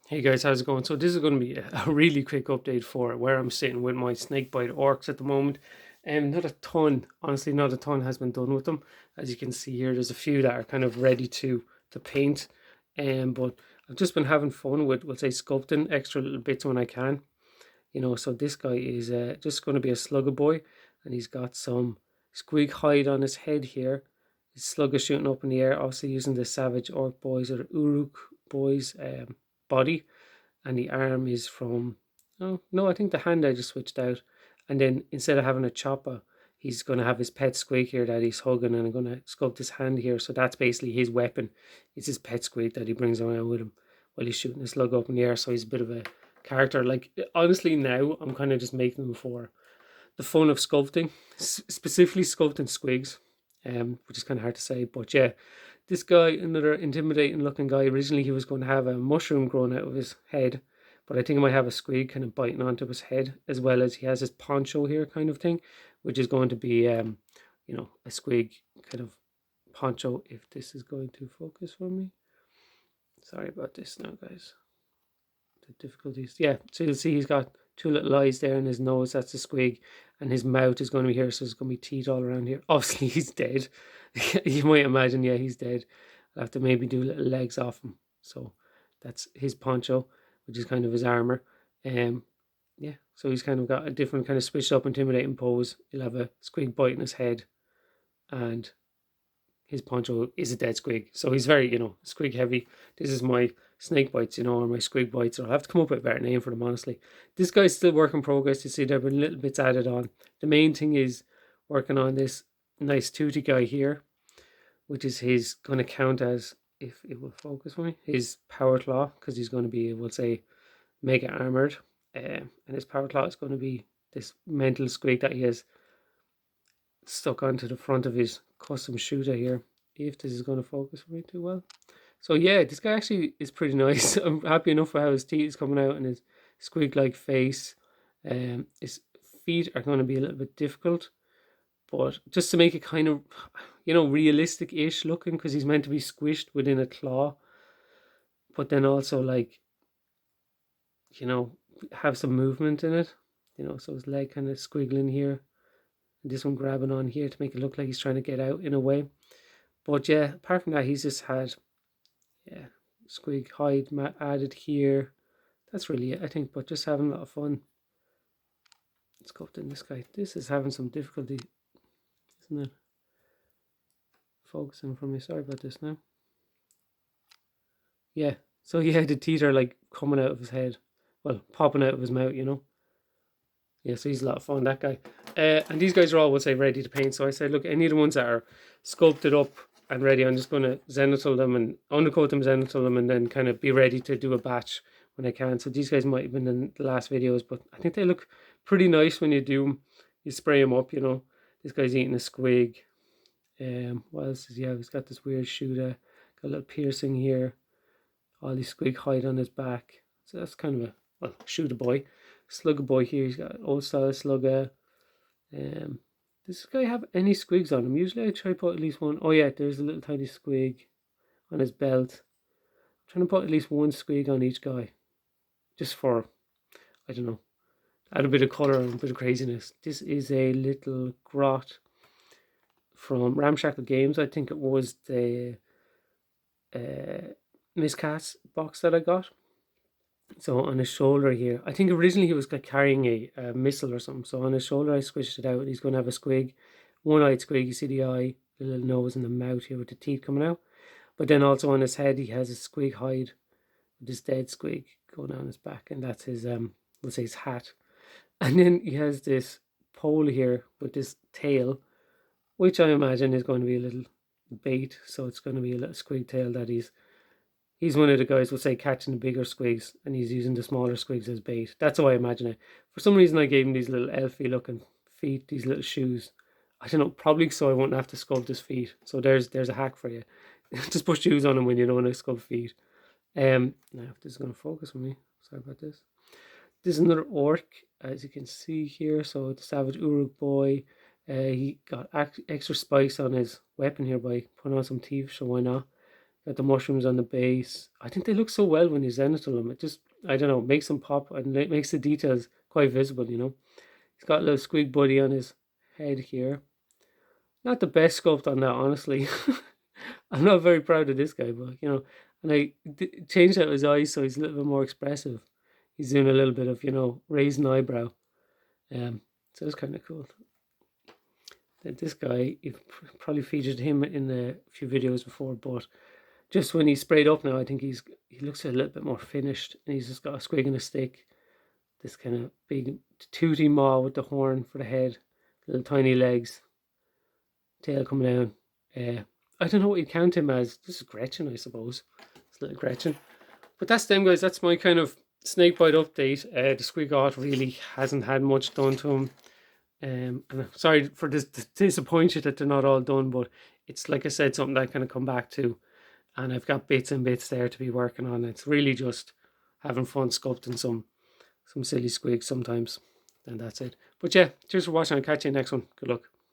Hey guys, how's it going? So this is going to be a really quick update for where I'm sitting with my Snakebite Orks at the moment. Not a ton, honestly, not a ton has been done with them. As you can see here, there's a few that are kind of ready to paint. But I've just been having fun with, we'll say, sculpting extra little bits when I can. So this guy is just going to be a slugger boy, and he's got some squig hide on his head here. His slug is shooting up in the air, obviously using the Savage Orc boys or the Uruk boys body, and the arm is from, oh no, I think the hand I just switched out. And then instead of having a chopper, he's going to have his pet squig here that he's hugging, and I'm going to sculpt his hand here. So that's basically his weapon. It's his pet squig that he brings around with him while he's shooting his slug up in the air. So he's a bit of a character. Like, honestly, now I'm kind of just making them for the fun of sculpting, specifically sculpting squigs, which is kind of hard to say. But yeah, this guy, another intimidating looking guy. Originally, he was going to have a mushroom growing out of his head, but I think he might have a squig kind of biting onto his head, as well as he has his poncho here kind of thing, which is going to be, a squig kind of poncho. If this is going to focus for me. Sorry about this now, guys. The difficulties. Yeah, so you'll see he's got two little eyes there in his nose. That's the squig, and his mouth is going to be here, so there's going to be teeth all around here. Obviously, he's dead. You might imagine, yeah, he's dead. I'll have to maybe do little legs off him. So that's his poncho, which is kind of his armor. Yeah, so he's kind of got a different kind of switched up intimidating pose. He'll have a squig bite in his head, and his poncho is a dead squig. So he's very, squig heavy. This is my snake bites, or my squig bites. Or I'll have to come up with a better name for them, honestly. This guy's still work in progress. You see, there have been little bits added on. The main thing is working on this nice tooty guy here, which is his going to count as, if it will focus for me, his power claw, because he's going to be, we'll say, mega armored. And his power claw is going to be this mental squig that he has stuck onto the front of his custom shooter here. If this is going to focus for me too well. So yeah, this guy actually is pretty nice. I'm happy enough for how his teeth is coming out and his squig-like face. His feet are going to be a little bit difficult, but just to make it kind of, realistic-ish looking, because he's meant to be squished within a claw, but then also like, have some movement in it. So his leg kind of squiggling here, and this one grabbing on here to make it look like he's trying to get out in a way. But yeah, apart from that, he's just had, yeah, squig hide added here. That's really it, I think, but just having a lot of fun. Let's go up to this guy. This is having some difficulty, isn't it? Focusing for me. Sorry about this now. Yeah, so yeah, the teeth are like coming out of his head. Well, popping out of his mouth, Yeah, so he's a lot of fun, that guy. And these guys are all, we'll say, ready to paint. So I said, look, any of the ones that are sculpted up and ready, I'm just going to zenithal them and undercoat them, zenithal them, and then kind of be ready to do a batch when I can. So these guys might have been in the last videos, but I think they look pretty nice when you do them. You spray them up, This guy's eating a squig. What else is he have? He's got this weird shooter. Got a little piercing here. All these squig hide on his back. So that's kind of a, shooter boy. Slugger boy here. He's got old style slugger. Does this guy have any squigs on him? Usually I try to put at least one. Oh yeah, there's a little tiny squig on his belt. I'm trying to put at least one squig on each guy. Just for, I don't know, add a bit of colour and a bit of craziness. This is a little grot from Ramshackle Games. I think it was the miscast box that I got. So on his shoulder here, I think originally he was like carrying a missile or something. So on his shoulder, I squished it out. He's going to have a squig, one-eyed squig. You see the eye, the little nose and the mouth here with the teeth coming out. But then also on his head, he has a squig hide with this dead squig going down his back. And that's his, we'll say his hat. And then he has this pole here with this tail, which I imagine is going to be a little bait. So it's going to be a little squig tail that he's one of the guys, we'll say, catching the bigger squigs, and he's using the smaller squigs as bait. That's how I imagine it. For some reason, I gave him these little elfy looking feet, these little shoes. I don't know, probably so I won't have to sculpt his feet. So there's a hack for you. Just put shoes on him when you don't want to sculpt feet. Now, if this is going to focus on me, sorry about this. This is another orc, as you can see here. So the Savage Uruk boy, he got extra spice on his weapon here by putting on some teeth, so why not? Got the mushrooms on the base. I think they look so well when you zenithal them. It just, I don't know, makes them pop and it makes the details quite visible, you know. He's got a little squig buddy on his head here. Not the best sculpt on that, honestly. I'm not very proud of this guy, but you know, and I changed out his eyes so he's a little bit more expressive. He's doing a little bit of, you know, raising eyebrow. So it's kind of cool. This guy, you've probably featured him in a few videos before, but just when he's sprayed up now, I think he looks a little bit more finished, and he's just got a squig and a stick. This kind of big tooty maw with the horn for the head, little tiny legs, tail coming down. I don't know what you count him as. This is Gretchen, I suppose. It's little Gretchen. But that's them, guys. That's my kind of Snakebite update. The Squiggot really hasn't had much done to him. And I'm sorry for this to disappoint you that they're not all done, but it's, like I said, something that I kind of come back to. And I've got bits and bits there to be working on. It's really just having fun sculpting some silly squigs sometimes. And that's it. But yeah, cheers for watching. I'll catch you next one. Good luck.